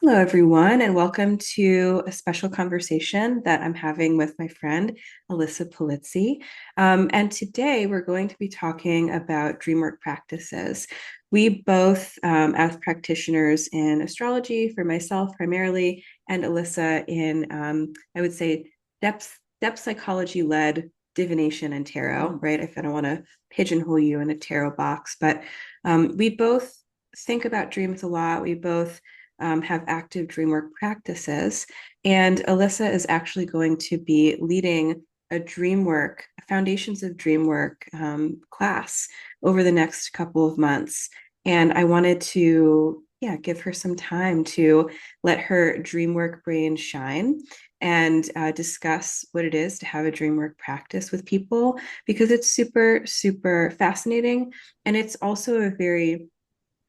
Hello, everyone, and welcome to a special conversation that I'm having with my friend, Alyssa Polizzi. And today we're going to be talking about Dreamwork practices. We both, as practitioners in astrology, for myself primarily, and Alyssa in, I would say, depth psychology led divination and tarot, right? If I don't want to pigeonhole you in a tarot box, but we both think about dreams a lot. We both have active Dreamwork practices. And Alyssa is actually going to be leading a Dreamwork, Foundations of Dreamwork class over the next couple of months. And I wanted to, yeah, give her some time to let her Dreamwork brain shine and discuss what it is to have a Dreamwork practice with people because it's super, super fascinating. And it's also a very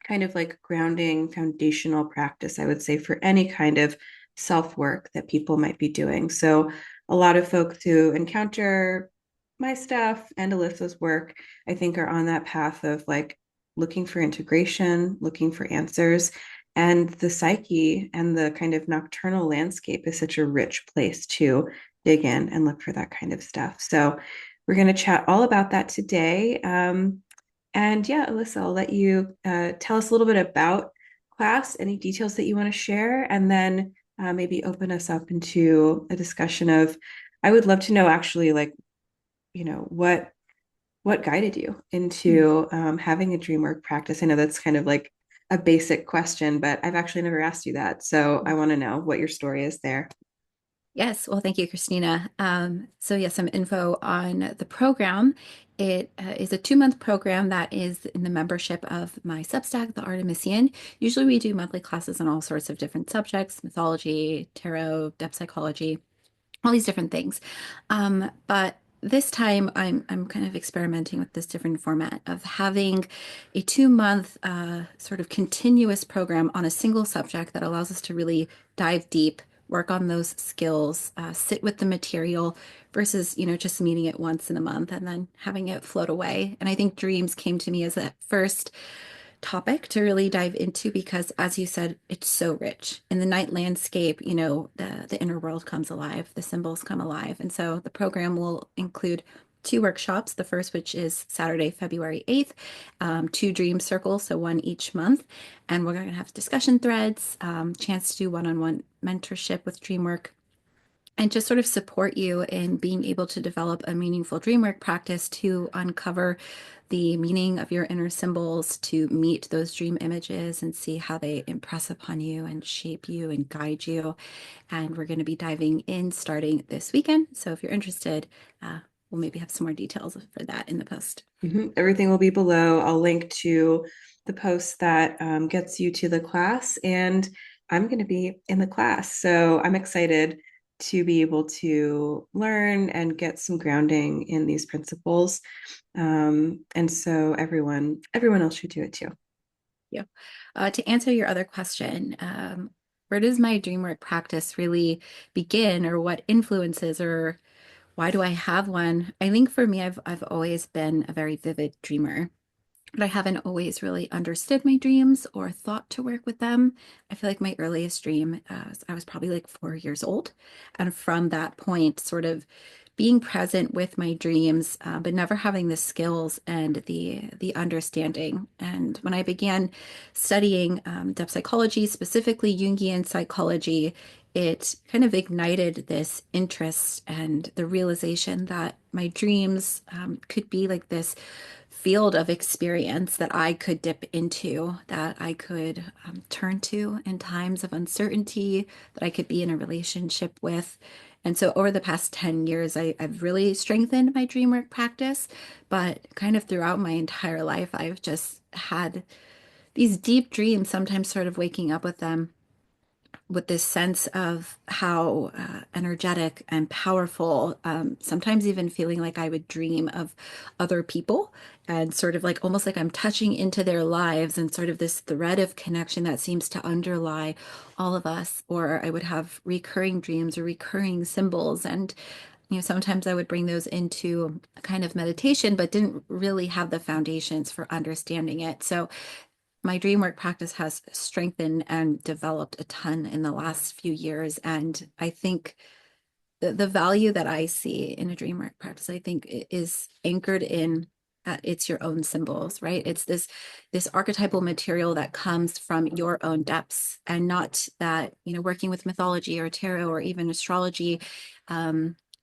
kind of like grounding foundational practice, I would say, for any kind of self work that people might be doing. So, a lot of folks who encounter my stuff and Alyssa's work, I think, are on that path of like looking for integration, looking for answers. And the psyche and the kind of nocturnal landscape is such a rich place to dig in and look for that kind of stuff. So, we're going to chat all about that today. And yeah, Alyssa, I'll let you tell us a little bit about class, any details that you want to share, and then maybe open us up into a discussion of, I would love to know actually, like, what guided you into having a dream work practice? I know that's kind of like a basic question, but I've actually never asked you that. So I want to know what your story is there. Yes, well, thank you, Christina. So yes, some info on the program. It is a 2-month program that is in the membership of my Substack, The Artemisian. Usually we do monthly classes on all sorts of different subjects, mythology, tarot, depth psychology, all these different things. But this time I'm kind of experimenting with this different format of having a 2-month sort of continuous program on a single subject that allows us to really dive deep, work on those skills, sit with the material versus, just meeting it once in a month and then having it float away. And I think dreams came to me as a first topic to really dive into because, as you said, it's so rich. In the night landscape, the inner world comes alive, the symbols come alive. And so the program will include 2 workshops. The first, which is Saturday, February 8th, 2 dream circles, so one each month. And we're going to have discussion threads, chance to do one-on-one mentorship with Dreamwork and just sort of support you in being able to develop a meaningful dream work practice to uncover the meaning of your inner symbols, to meet those dream images and see how they impress upon you and shape you and guide you. And we're going to be diving in starting this weekend. So if you're interested, we'll maybe have some more details for that in the post. Everything will be below. I'll link to the post that gets you to the class, and I'm going to be in the class. So I'm excited to be able to learn and get some grounding in these principles. And so everyone else should do it too. Yeah. To answer your other question, where does my dream work practice really begin, or what influences, or why do I have one? I think for me, I've always been a very vivid dreamer, but I haven't always really understood my dreams or thought to work with them. I feel like my earliest dream, I was probably like 4 years old. And from that point, sort of being present with my dreams, but never having the skills and the understanding. And when I began studying depth psychology, specifically Jungian psychology, it kind of ignited this interest and the realization that my dreams could be like this field of experience that I could dip into, that I could turn to in times of uncertainty, that I could be in a relationship with. And so over the past 10 years, I've really strengthened my dream work practice. But kind of throughout my entire life, I've just had these deep dreams, sometimes sort of waking up with them with this sense of how energetic and powerful, sometimes even feeling like I would dream of other people and sort of like almost like I'm touching into their lives and sort of this thread of connection that seems to underlie all of us. Or I would have recurring dreams or recurring symbols. And sometimes I would bring those into a kind of meditation, but didn't really have the foundations for understanding it. So my dream work practice has strengthened and developed a ton in the last few years. And I think the value that I see in a dream work practice, I think is anchored in it's your own symbols, right? It's this archetypal material that comes from your own depths, and not that, working with mythology or tarot or even astrology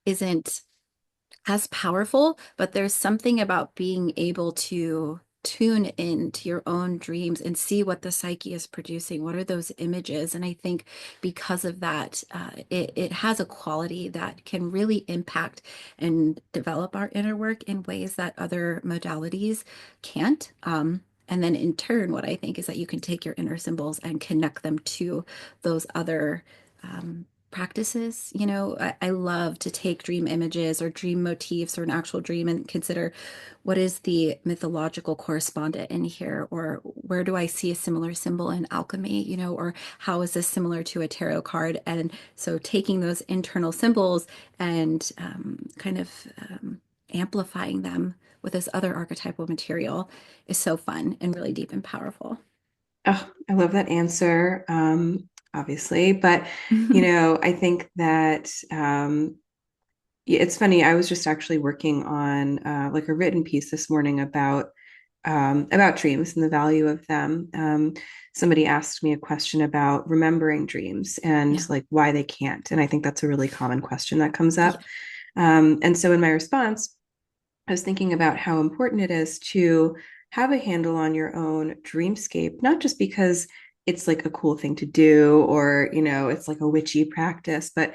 isn't as powerful, but there's something about being able to tune into your own dreams and see what the psyche is producing. What are those images? And I think because of that, it has a quality that can really impact and develop our inner work in ways that other modalities can't. And then in turn, what I think is that you can take your inner symbols and connect them to those other practices. I love to take dream images or dream motifs or an actual dream and consider what is the mythological correspondent in here, or where do I see a similar symbol in alchemy, or how is this similar to a tarot card? And so taking those internal symbols and kind of amplifying them with this other archetypal material is so fun and really deep and powerful. Oh, I love that answer, obviously. But, I think that yeah, it's funny. I was just actually working on like a written piece this morning about dreams and the value of them. Somebody asked me a question about remembering dreams and Yeah. like why they can't. And I think that's a really common question that comes up. Yeah. And so in my response, I was thinking about how important it is to have a handle on your own dreamscape, not just because it's like a cool thing to do or, it's like a witchy practice, but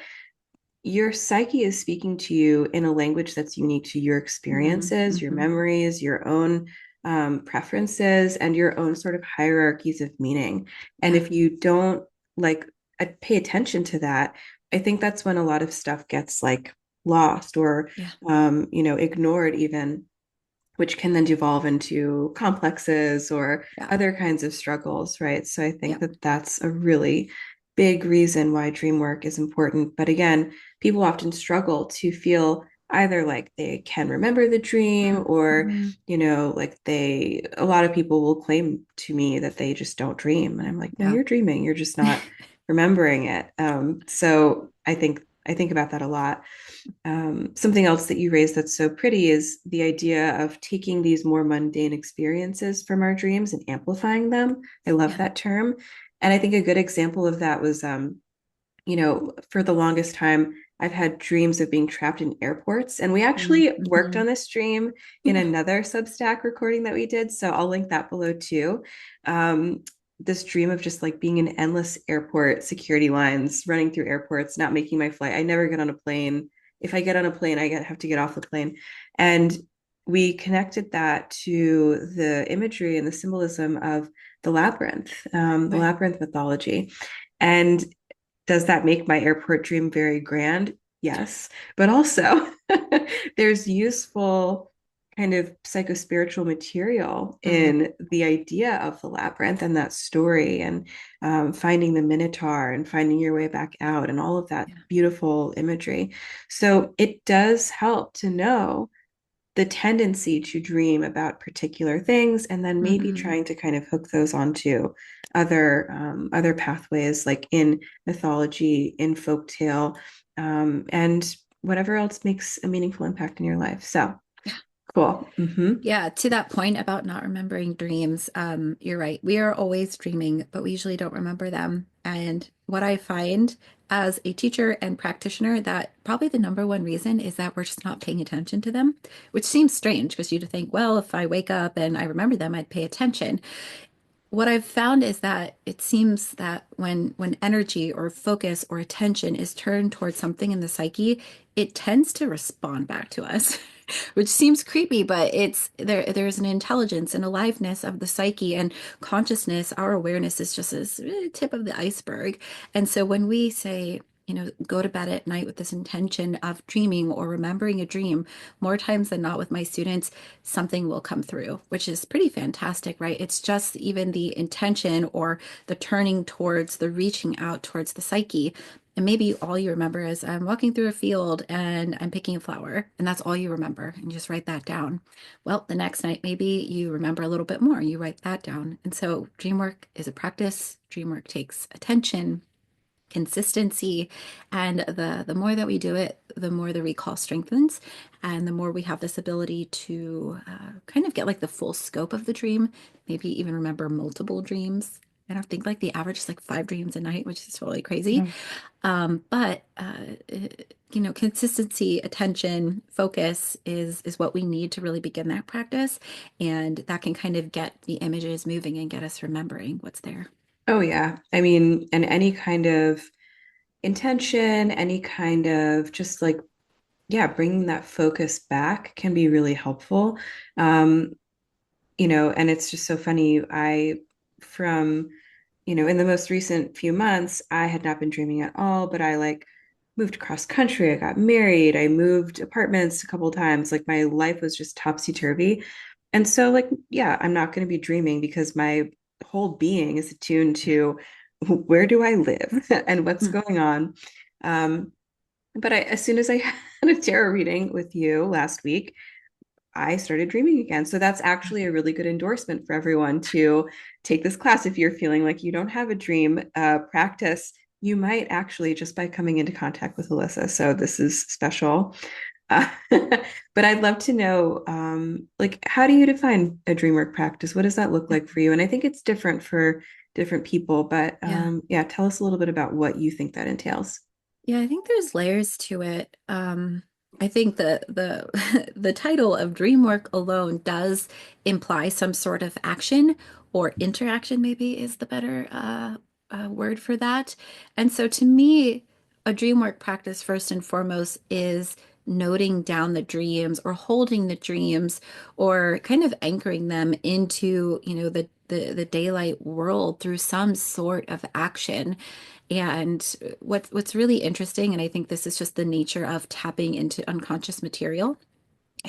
your psyche is speaking to you in a language that's unique to your experiences, your Mm-hmm. memories, your own preferences, and your own sort of hierarchies of meaning. And Yeah. if you don't like pay attention to that, I think that's when a lot of stuff gets like lost or Yeah. ignored even, which can then devolve into complexes or Yeah. other kinds of struggles, right? So I think Yeah. that that's a really big reason why dream work is important. But again, people often struggle to feel either like they can remember the dream or, Mhm. like a lot of people will claim to me that they just don't dream. And I'm like, no, Yeah. you're dreaming. You're just not remembering it. So I think about that a lot. Something else that you raised that's so pretty is the idea of taking these more mundane experiences from our dreams and amplifying them. I love Yeah. that term. And I think a good example of that was, for the longest time, I've had dreams of being trapped in airports. And we actually worked Mm-hmm. on this dream in Ooh. another Substack recording that we did. So I'll link that below too. Um, this dream of just like being in endless airport security lines, running through airports, not making my flight. I never get on a plane. If I get on a plane, have to get off the plane. And we connected that to the imagery and the symbolism of the Right. labyrinth mythology. And does that make my airport dream very grand? Yes. But also, there's useful kind of psychospiritual material Mm. in the idea of the labyrinth and that story and finding the minotaur and finding your way back out and all of that Yeah. beautiful imagery. So it does help to know the tendency to dream about particular things and then maybe Mm-hmm. trying to kind of hook those onto other pathways like in mythology, in folktale, and whatever else makes a meaningful impact in your life. So Yeah. cool. Mm-hmm. Yeah, to that point about not remembering dreams, you're right. We are always dreaming, but we usually don't remember them. And what I find as a teacher and practitioner, that probably the number one reason is that we're just not paying attention to them, which seems strange because you'd think, well, if I wake up and I remember them, I'd pay attention. What I've found is that it seems that when energy or focus or attention is turned towards something in the psyche, it tends to respond back to us, which seems creepy, but there's an intelligence and aliveness of the psyche and consciousness. Our awareness is just this tip of the iceberg. And so when we say, go to bed at night with this intention of dreaming or remembering a dream, more times than not with my students, something will come through, which is pretty fantastic, right? It's just even the intention or the turning towards the reaching out towards the psyche. And maybe all you remember is I'm walking through a field and I'm picking a flower, and that's all you remember, and you just write that down. Well, the next night, maybe you remember a little bit more, you write that down. And so dream work is a practice. Dream work takes attention, consistency, and the more that we do it, the more the recall strengthens, and the more we have this ability to kind of get like the full scope of the dream, maybe even remember multiple dreams. I don't think like the average is like 5 dreams a night, which is totally crazy. Mhm. But consistency, attention, focus is what we need to really begin that practice, and that can kind of get the images moving and get us remembering what's there. Oh yeah. I mean, and any kind of intention, any kind of just like, yeah, bringing that focus back can be really helpful. Um, and it's just so funny. From, in the most recent few months, I had not been dreaming at all, but I like moved cross country. I got married. I moved apartments a couple of times. Like my life was just topsy-turvy. And so, like, yeah, I'm not going to be dreaming because my whole being is attuned to where do I live and what's Hmm. going on. Um, but as soon as I had a tarot reading with you last week, I started dreaming again. So that's actually a really good endorsement for everyone to take this class. If you're feeling like you don't have a dream practice, you might actually just by coming into contact with Alyssa. So this is special. Uh, but I'd love to know, like, how do you define a dream work practice? What does that look Yeah. like for you? And I think it's different for different people, but Yeah. yeah, tell us a little bit about what you think that entails. Yeah, I think there's layers to it. I think the the title of dream work alone does imply some sort of action or interaction, maybe is the better word for that. And so to me, a dream work practice first and foremost is noting down the dreams or holding the dreams or kind of anchoring them into, the daylight world through some sort of action. And what's really interesting, and I think this is just the nature of tapping into unconscious material,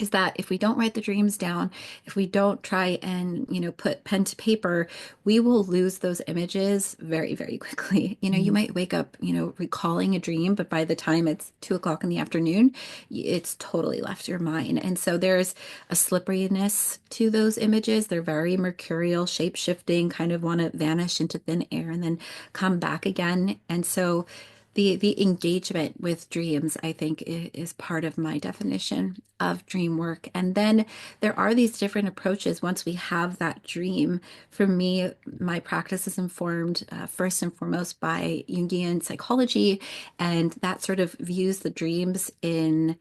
is that if we don't write the dreams down, if we don't try and, put pen to paper, we will lose those images very, very quickly. You Mhm. might wake up, recalling a dream, but by the time it's 2 o'clock in the afternoon, it's totally left your mind. And so there's a slipperiness to those images. They're very mercurial, shape shifting, kind of want to vanish into thin air and then come back again. And so the engagement with dreams, I think, is part of my definition of dream work. And then there are these different approaches once we have that dream. For me, my practice is informed first and foremost by Jungian psychology, and that sort of views the dreams in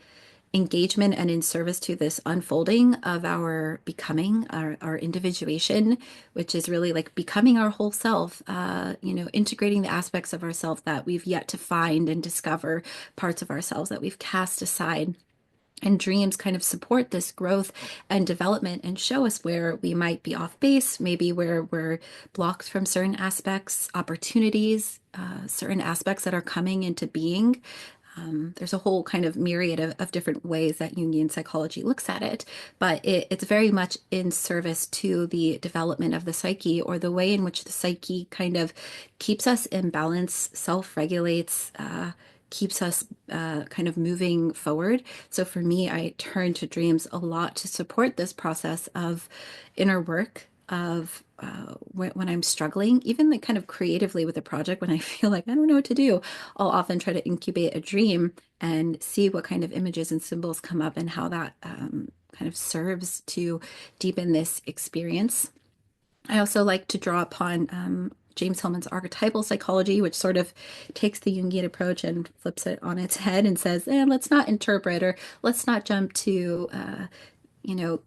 engagement and in service to this unfolding of our becoming, our individuation, which is really like becoming our whole self, integrating the aspects of ourself that we've yet to find and discover, parts of ourselves that we've cast aside. And dreams kind of support this growth and development and show us where we might be off base, maybe where we're blocked from certain aspects, opportunities, certain aspects that are coming into being. There's a whole kind of myriad of different ways that Jungian psychology looks at it, but it's very much in service to the development of the psyche, or the way in which the psyche kind of keeps us in balance, self-regulates, keeps us kind of moving forward. So for me, I turn to dreams a lot to support this process of inner work, of when I'm struggling, even like kind of creatively with a project, when I feel like I don't know what to do, I'll often try to incubate a dream and see what kind of images and symbols come up and how that kind of serves to deepen this experience. I also like to draw upon James Hillman's archetypal psychology, which sort of takes the Jungian approach and flips it on its head and says, let's not interpret, or let's not jump to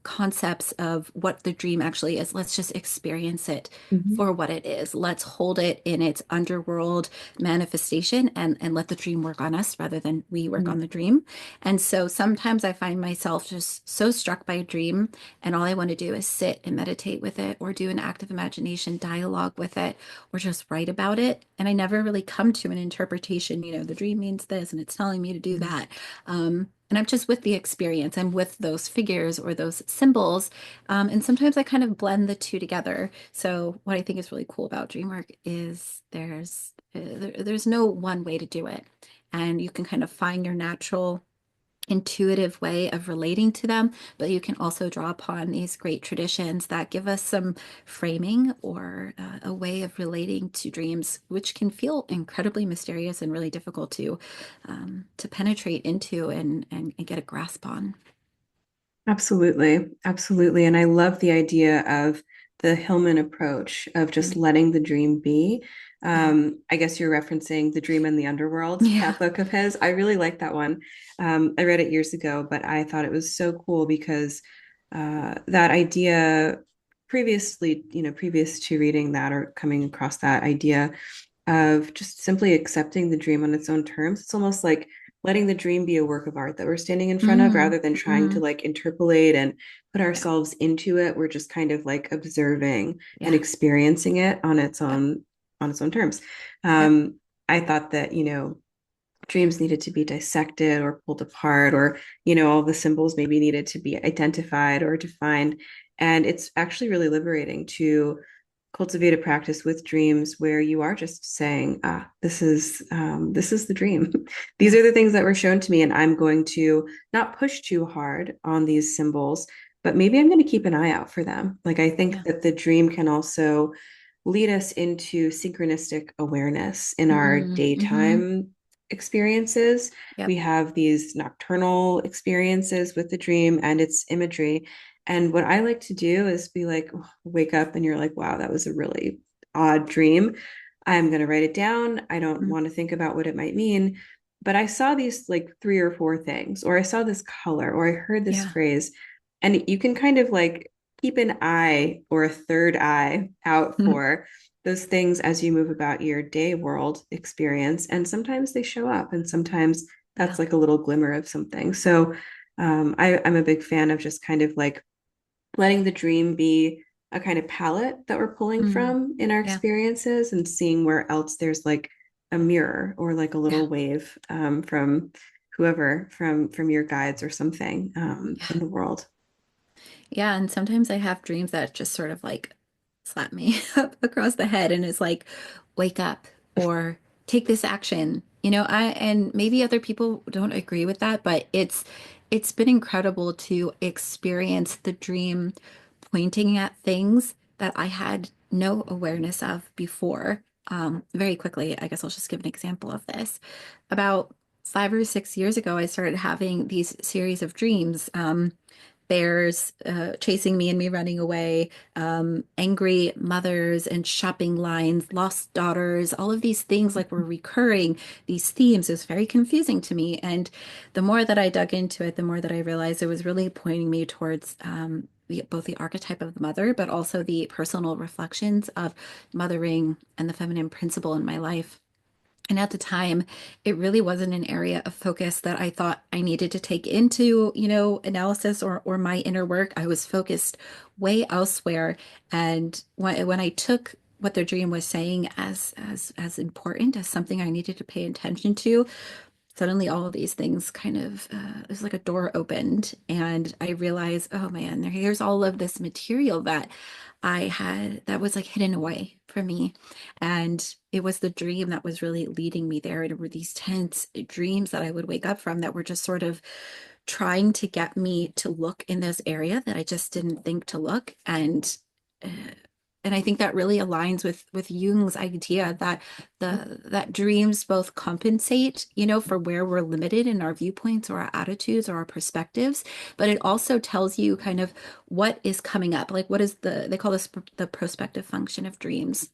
concepts of what the dream actually is. Let's just experience it Mhm. for what it is. Let's hold it in its underworld manifestation, and let the dream work on us rather than we work on Mhm. the dream. And so sometimes I find myself just so struck by a dream, and all I want to do is sit and meditate with it, or do an active imagination dialogue with it, or just write about it. And I never really come to an interpretation, the dream means this and it's telling me to do that. And I'm just with the experience. I'm with those figures or those symbols. And sometimes I kind of blend the two together. So what I think is really cool about dream work is there's no one way to do it. And you can kind of find your natural intuitive way of relating to them, but you can also draw upon these great traditions that give us some framing or a way of relating to dreams, which can feel incredibly mysterious and really difficult to penetrate into and get a grasp on. Absolutely. Absolutely. And I love the idea of the Hillman approach of just Mm, letting the dream be. yeah. I guess you're referencing The Dream in the Underworld, Yeah. that book of his. I really like that one. I read it years ago, but I thought it was so cool because that idea previously, previous to reading that or coming across that idea of just simply accepting the dream on its own terms. It's almost like letting the dream be a work of art that we're standing in front of Mm, rather than trying to mm, like interpolate and put yeah. ourselves into it. We're just kind of like observing and Yeah. experiencing it Yep. on its own terms. Yep. I thought that, dreams needed to be dissected or pulled apart, or all the symbols maybe needed to be identified or defined. And it's actually really liberating to cultivate a practice with dreams where you are just saying, this is the dream. These Yeah. are the things that were shown to me, and I'm going to not push too hard on these symbols, but maybe I'm going to keep an eye out for them. Like, I think Yeah. that the dream can also lead us into synchronistic awareness in our Mm, hmm. daytime experiences. Yep. We have these nocturnal experiences with the dream and its imagery. And what I like to do is be like, wake up and you're like, wow, that was a really odd dream. I'm going to write it down. I don't Mm, want to think about what it might mean. But I saw these like three or four things, or I saw this color, or I heard this yeah. phrase. And you can kind of like keep an eye or a third eye out Mm, for those things as you move about your day world experience. And sometimes they show up, and sometimes yeah. that's like a little glimmer of something. So I'm a big fan of just kind of like letting the dream be a kind of palette that we're pulling Mm, from in our yeah. experiences and seeing where else there's like a mirror or like a Yeah. little wave from whoever from your guides or something Yeah. in the world. Yeah, and sometimes I have dreams that just sort of like slap me up across the head and it's like, wake up or take this action. And maybe other people don't agree with that, but it's been incredible to experience the dream pointing at things that I had no awareness of before. Very quickly, I guess I'll just give an example of this. About 5 or 6 years ago, I started having these series of dreams. Bears chasing me and me running away, angry mothers and shopping lines, lost daughters, all of these things like were recurring, these themes. It was very confusing to me. And the more that I dug into it, the more that I realized it was really pointing me towards both the archetype of the mother, but also the personal reflections of mothering and the feminine principle in my life. And at the time, it really wasn't an area of focus that I thought I needed to take into, analysis or my inner work. I was focused way elsewhere. And when I took what their dream was saying as important as something I needed to pay attention to, suddenly all of these things kind of it was like a door opened and I realized, oh man, here's all of this material that I had that was like hidden away from me. And it was the dream that was really leading me there. And it were these tense dreams that I would wake up from that were just sort of trying to get me to look in this area that I just didn't think to look. Uh, and I think that really aligns with Jung's idea that that dreams both compensate, for where we're limited in our viewpoints or our attitudes or our perspectives, but it also tells you kind of what is coming up. Like what is they call this the prospective function of dreams.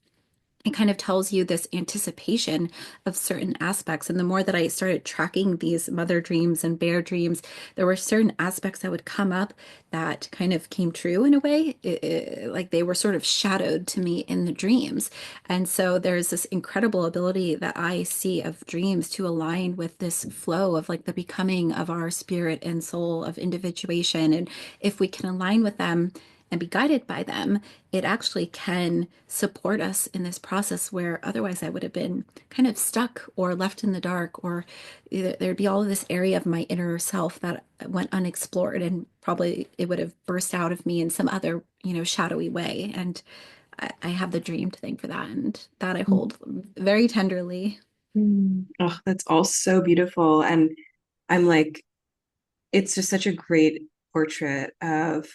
It kind of tells you this anticipation of certain aspects. And the more that I started tracking these mother dreams and bear dreams, there were certain aspects that would come up that kind of came true in a way, like they were sort of shadowed to me in the dreams. And so there's this incredible ability that I see of dreams to align with this flow of like the becoming of our spirit and soul of individuation. And if we can align with them, and be guided by them, it actually can support us in this process where otherwise I would have been kind of stuck or left in the dark, or there'd be all of this area of my inner self that went unexplored and probably it would have burst out of me in some other, shadowy way. And I have the dream to thank for that, and that I Mm. hold very tenderly. Oh, that's all so beautiful. And I'm like, it's just such a great portrait of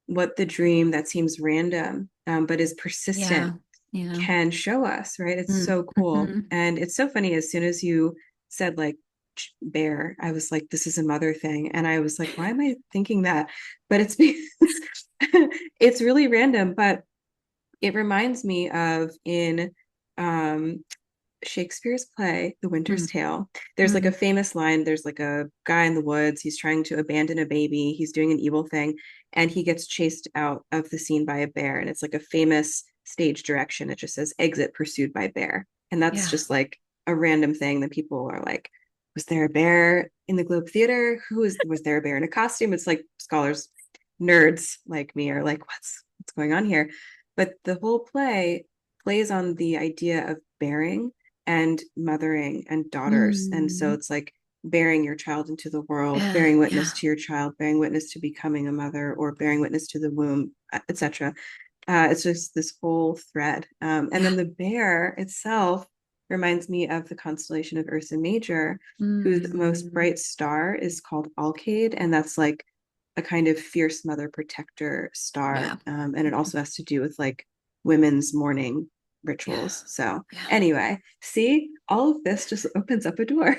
what the dream that seems random, but is persistent Yeah, yeah. can show us, right? It's Mm, so cool. mhm. And it's so funny. As soon as you said like bear, I was like, this is a mother thing. And I was like, why am I thinking that? But it's because it's really random, but it reminds me of in um, Shakespeare's play, The Winter's Mm, Tale. There's like a mm, famous line. There's like a guy in the woods. He's trying to abandon a baby. He's doing an evil thing, and he gets chased out of the scene by a bear. And it's like a famous stage direction. It just says exit pursued by bear. And that's yeah, just like a random thing that people are like, was there a bear in the Globe Theater? Was there a bear in a costume? It's like scholars, nerds like me are like, what's going on here? But the whole play plays on the idea of bearing and mothering and daughters. And so mm, it's like bearing your child into the world, yeah, bearing witness yeah, to your child, bearing witness to becoming a mother, or bearing witness to the womb, etc. It's just this whole thread. And yeah. then the bear itself reminds me of the constellation of Ursa Major, whose most Mm, bright star is called Alcade, and that's like a kind of fierce mother protector star. yeah, And it also has to do with like women's mourning yeah, rituals. So yeah. anyway, see, all of this just opens up a door.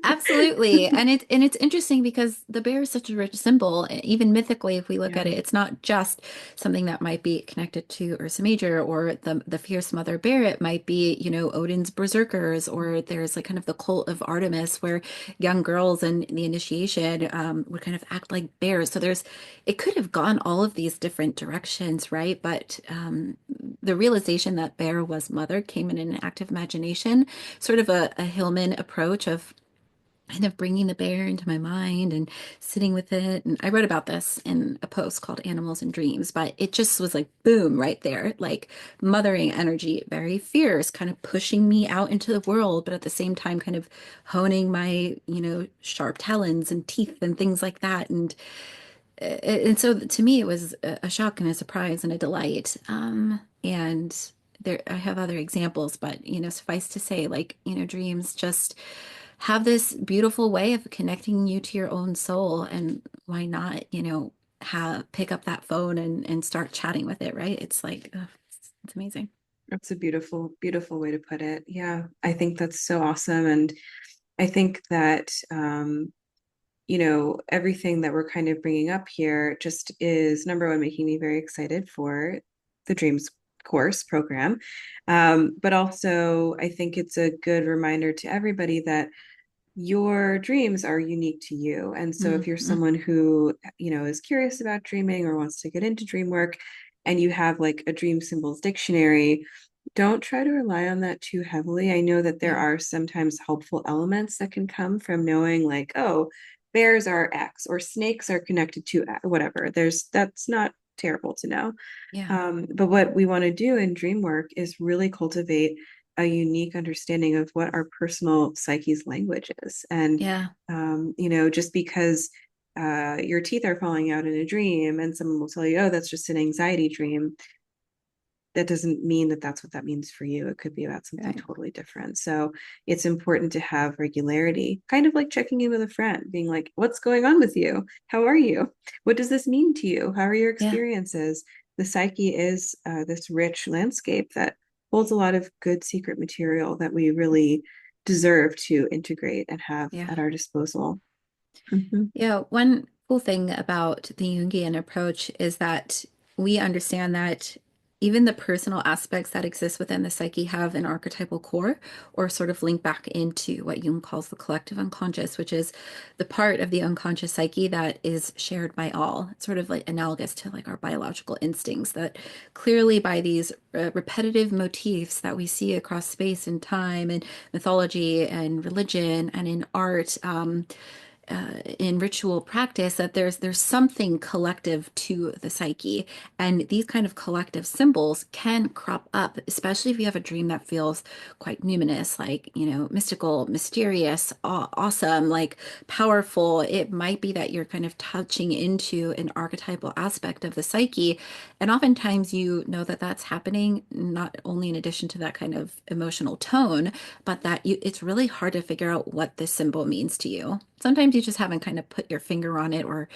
Absolutely. And it's interesting because the bear is such a rich symbol. Even mythically, if we look at Yeah. it, it's not just something that might be connected to Ursa Major or the fierce mother bear. It might be, Odin's berserkers, or there's like kind of the cult of Artemis where young girls in the initiation would kind of act like bears. So it could have gone all of these different directions, right? But the realization that bear was mother came in an active imagination, sort of a Hillman approach of kind of bringing the bear into my mind and sitting with it. And I wrote about this in a post called Animals and Dreams, but it just was like, boom, right there, like mothering energy, very fierce, kind of pushing me out into the world, but at the same time, kind of honing my, sharp talons and teeth and things like that. And so to me, it was a shock and a surprise and a delight. And there, I have other examples, but suffice to say, like, dreams just have this beautiful way of connecting you to your own soul. And why not, have pick up that phone and start chatting with it, right? It's like, ugh, it's amazing. That's a beautiful, beautiful way to put it. Yeah, I think that's so awesome. And I think that, everything that we're kind of bringing up here just is number one, making me very excited for the Dreams course program. But also, I think it's a good reminder to everybody that your dreams are unique to you. And so if you're Mm-hmm. someone who, is curious about dreaming or wants to get into dream work and you have like a dream symbols dictionary, don't try to rely on that too heavily. I know that there Yeah, are sometimes helpful elements that can come from knowing like, oh, bears are X or snakes are connected to whatever. That's not terrible to know. yeah, But what we want to do in dream work is really cultivate a unique understanding of what our personal psyche's language is. And, yeah, just because your teeth are falling out in a dream and someone will tell you, oh, that's just an anxiety dream, that doesn't mean that that's what that means for you. It could be about something right. totally different. So it's important to have regularity, kind of like checking in with a friend, being like, what's going on with you? How are you? What does this mean to you? How are your Yeah, experiences? The psyche is this rich landscape that holds a lot of good secret material that we really deserve to integrate and have yeah. at our disposal. Mm-hmm. Yeah, one cool thing about the Jungian approach is that we understand that even the personal aspects that exist within the psyche have an archetypal core, or sort of link back into what Jung calls the collective unconscious, which is the part of the unconscious psyche that is shared by all. It's sort of like analogous to like our biological instincts that clearly by these repetitive motifs that we see across space and time and mythology and religion and in art, in ritual practice that there's something collective to the psyche, and these kind of collective symbols can crop up, especially if you have a dream that feels quite numinous, like mystical, mysterious, awesome, like powerful. It might be that you're kind of touching into an archetypal aspect of the psyche, and oftentimes you know that that's happening not only in addition to that kind of emotional tone, but it's really hard to figure out what this symbol means to you. Sometimes you just haven't kind of put your finger on it or,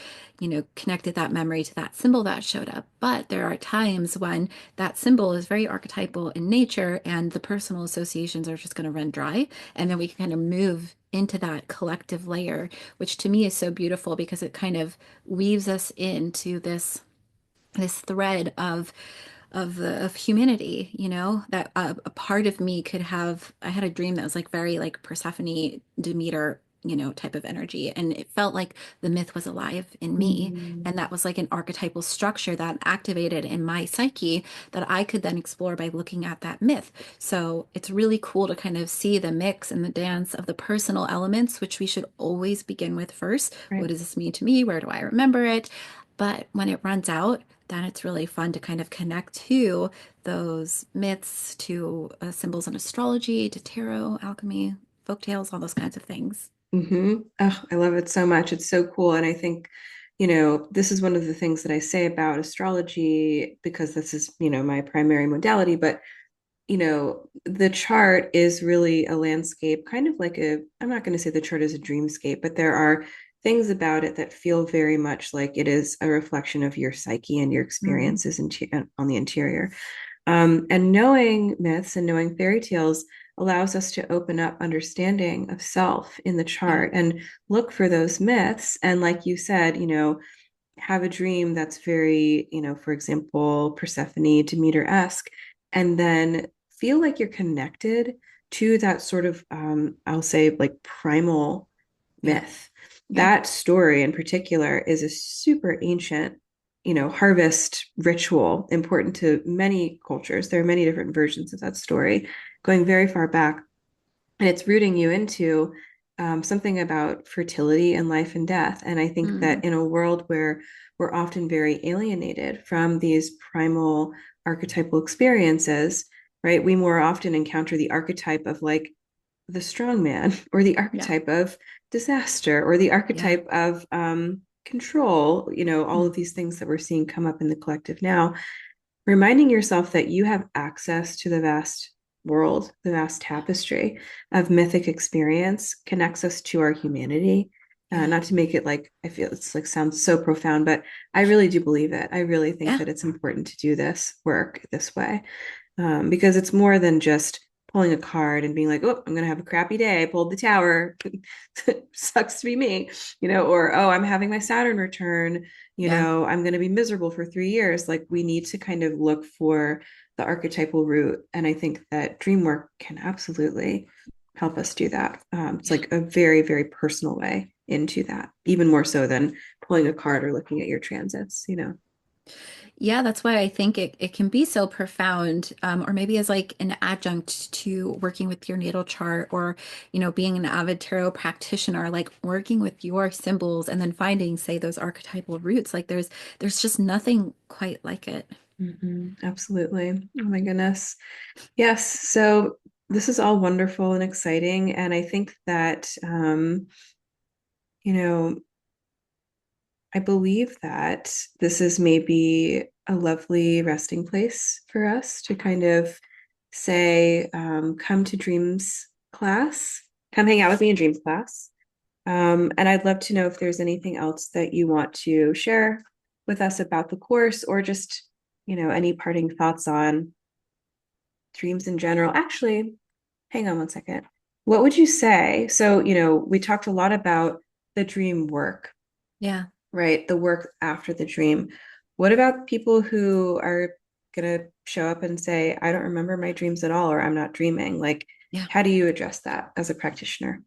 connected that memory to that symbol that showed up. But there are times when that symbol is very archetypal in nature and the personal associations are just going to run dry. And then we can kind of move into that collective layer, which to me is so beautiful because it kind of weaves us into this thread of humanity, that a part of me could have. I had a dream that was like very like Persephone, Demeter, type of energy, and it felt like the myth was alive in me, Mm. and that was like an archetypal structure that activated in my psyche that I could then explore by looking at that myth. So it's really cool to kind of see the mix and the dance of the personal elements, which we should always begin with first. What Right. does this mean to me? Where do I remember it? But when it runs out, then it's really fun to kind of connect to those myths, to symbols in astrology, to tarot, alchemy, folk tales, all those kinds of things. Oh, I love it so much. It's so cool. And I think, this is one of the things that I say about astrology because this is, my primary modality. But, the chart is really a landscape, kind of like I'm not going to say the chart is a dreamscape, but there are things about it that feel very much like it is a reflection of your psyche and your Mm, experiences on the interior. And knowing myths and knowing fairy tales allows us to open up understanding of self in the yeah, chart and look for those myths. And like you said, have a dream that's very, for example, Persephone, Demeter-esque, and then feel like you're connected to that sort of, I'll say, like primal yeah, myth. yeah, That story in particular is a super ancient, harvest ritual important to many cultures. There are many different versions of that story going very far back. And it's rooting you into something about fertility and life and death. And I think mm, that in a world where we're often very alienated from these primal archetypal experiences, right? We more often encounter the archetype of like the strong man or the yeah, archetype of disaster or the yeah, archetype of control, all mm, of these things that we're seeing come up in the collective now, reminding yourself that you have access to the vast world, the vast tapestry of mythic experience connects us to our humanity. yeah, Not to make it like I feel it's like sounds so profound, but I really do believe it. I really think yeah, that it's important to do this work this way because it's more than just pulling a card and being like, oh, I'm going to have a crappy day. I pulled the tower. Sucks to be me, or, oh, I'm having my Saturn return. yeah. I'm going to be miserable for 3 years. Like we need to kind of look for the archetypal root. And I think that dream work can absolutely help us do that. It's Yeah. like a very, very personal way into that, even more so than pulling a card or looking at your transits. Yeah, that's why I think it can be so profound, or maybe as like an adjunct to working with your natal chart or, being an avid tarot practitioner, like working with your symbols and then finding, say, those archetypal roots. Like there's just nothing quite like it. Absolutely. Oh my goodness. Yes. So this is all wonderful and exciting. And I think that, you know, I believe that this is maybe a lovely resting place for us to kind of say, come to Dreams class, come hang out with me in Dreams class. And I'd love to know if there's anything else that you want to share with us about the course or just, any parting thoughts on dreams in general. Actually, hang on one second. What would you say? So, we talked a lot about the dream work, Yeah. right? The work after the dream. What about people who are going to show up and say, I don't remember my dreams at all, or I'm not dreaming? Like, Yeah. how do you address that as a practitioner?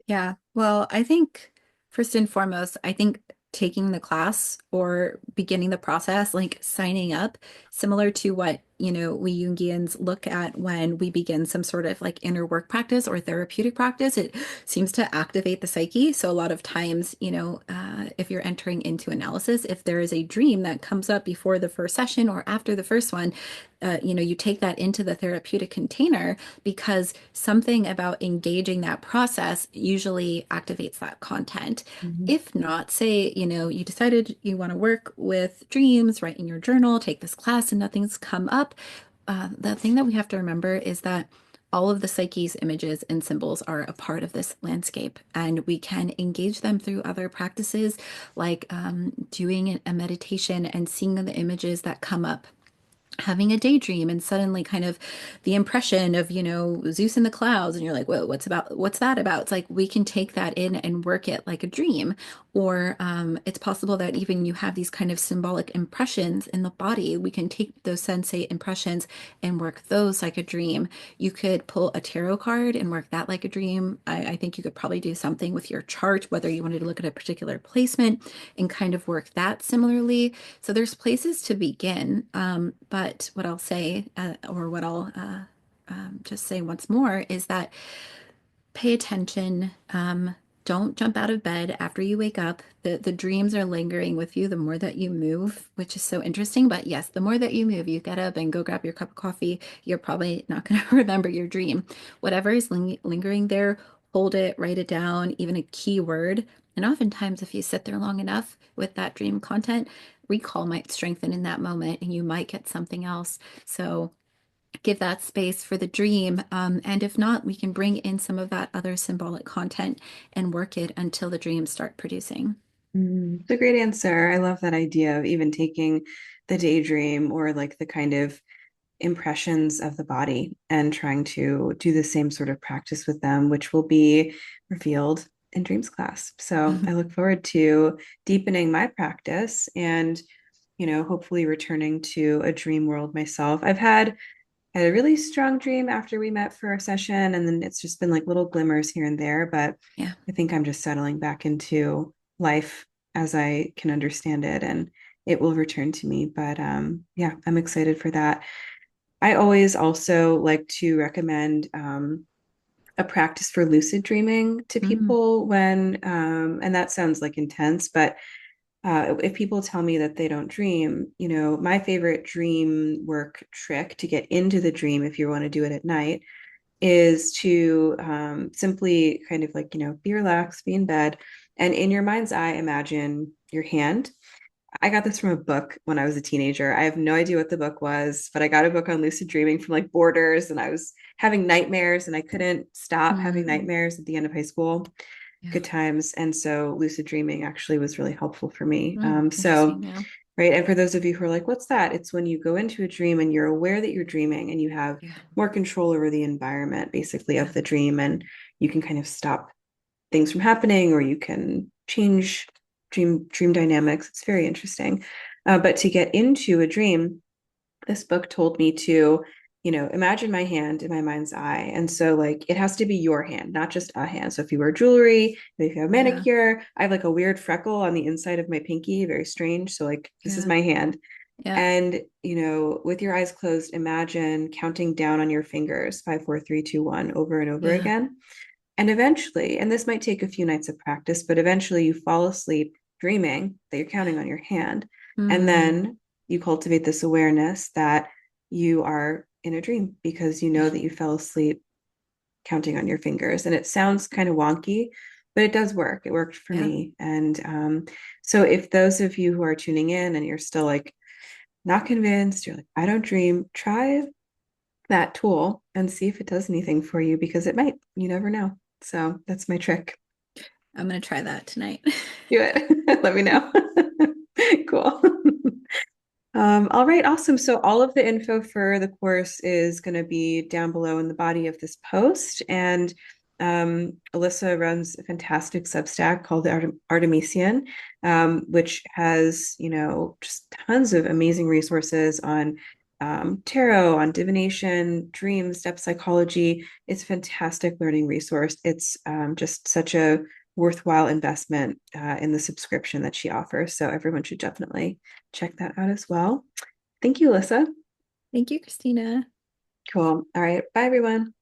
Yeah. Well, I think first and foremost, I think taking the class or beginning the process, like signing up, similar to what we Jungians look at when we begin some sort of like inner work practice or therapeutic practice. It seems to activate the psyche. So a lot of times, if you're entering into analysis, if there is a dream that comes up before the first session or after the first one, you take that into the therapeutic container because something about engaging that process usually activates that content. Mhm. If not, say, you decided you want to work with dreams, write in your journal, take this class, and nothing's come up. The thing that we have to remember is that all of the psyche's images and symbols are a part of this landscape, and we can engage them through other practices like doing a meditation and seeing the images that come up, having a daydream and suddenly kind of the impression of, Zeus in the clouds, and you're like, whoa, what's that about? It's like we can take that in and work it like a dream. Or it's possible that even you have these kind of symbolic impressions in the body. We can take those sensate impressions and work those like a dream. You could pull a tarot card and work that like a dream. I think you could probably do something with your chart, whether you wanted to look at a particular placement and kind of work that similarly. So there's places to begin. But what I'll say, or what I'll just say once more, is that pay attention. Don't jump out of bed after you wake up. The dreams are lingering with you the more that you move, which is so interesting. But yes, the more that you move, you get up and go grab your cup of coffee, you're probably not going to remember your dream. Whatever is lingering there, hold it, write it down, even a key word. And oftentimes, if you sit there long enough with that dream content, recall might strengthen in that moment and you might get something else. So give that space for the dream. And if not, we can bring in some of that other symbolic content and work it until the dreams start producing. It's a great answer. I love that idea of even taking the daydream or like the kind of impressions of the body and trying to do the same sort of practice with them, which will be revealed in dreams class. So I look forward to deepening my practice and, hopefully returning to a dream world myself. Had a really strong dream after we met for a session, and then it's just been like little glimmers here and there. But Yeah. I think I'm just settling back into life as I can understand it, and it will return to me. But yeah, I'm excited for that. I always also like to recommend a practice for lucid dreaming to Mm, people and that sounds like intense, but if people tell me that they don't dream, my favorite dream work trick to get into the dream, if you want to do it at night, is to simply kind of like, be relaxed, be in bed, and in your mind's eye, imagine your hand. I got this from a book when I was a teenager. I have no idea what the book was, but I got a book on lucid dreaming from like Borders, and I was having nightmares and I couldn't stop having mm, nightmares at the end of high school. yeah. Good times. And so lucid dreaming actually was really helpful for me. So, Interesting. Yeah. right. And for those of you who are like, what's that? It's when you go into a dream and you're aware that you're dreaming and you have Yeah. more control over the environment, basically, Yeah. of the dream. And you can kind of stop things from happening or you can change dream dynamics. It's very interesting. But to get into a dream, this book told me to, imagine my hand in my mind's eye. And so, like, it has to be your hand, not just a hand. So, if you wear jewelry, if you have Yeah. manicure, I have like a weird freckle on the inside of my pinky, very strange. So, like, this is Yeah. my hand. Yeah. And, with your eyes closed, imagine counting down on your fingers 5, 4, 3, 2, 1 over and over Yeah. again. And eventually, and this might take a few nights of practice, but eventually you fall asleep dreaming that you're counting on your hand. And Mm, then you cultivate this awareness that you are in a dream because you know yeah. that you fell asleep counting on your fingers. And it sounds kind of wonky, but it does work. It worked for Yeah. me. And so if those of you who are tuning in and you're still like not convinced, you're like, I don't dream, try that tool and see if it does anything for you because it might. You never know. So that's my trick. I'm gonna try that tonight. Do it. Let me know. Cool. All right, awesome. So all of the info for the course is going to be down below in the body of this post. And Alyssa runs a fantastic Substack called the Artemisian, which has, just tons of amazing resources on tarot, on divination, dreams, depth psychology. It's a fantastic learning resource. It's just such a worthwhile investment in the subscription that she offers. So everyone should definitely check that out as well. Thank you, Alyssa. Thank you, Christina. Cool. All right. Bye, everyone.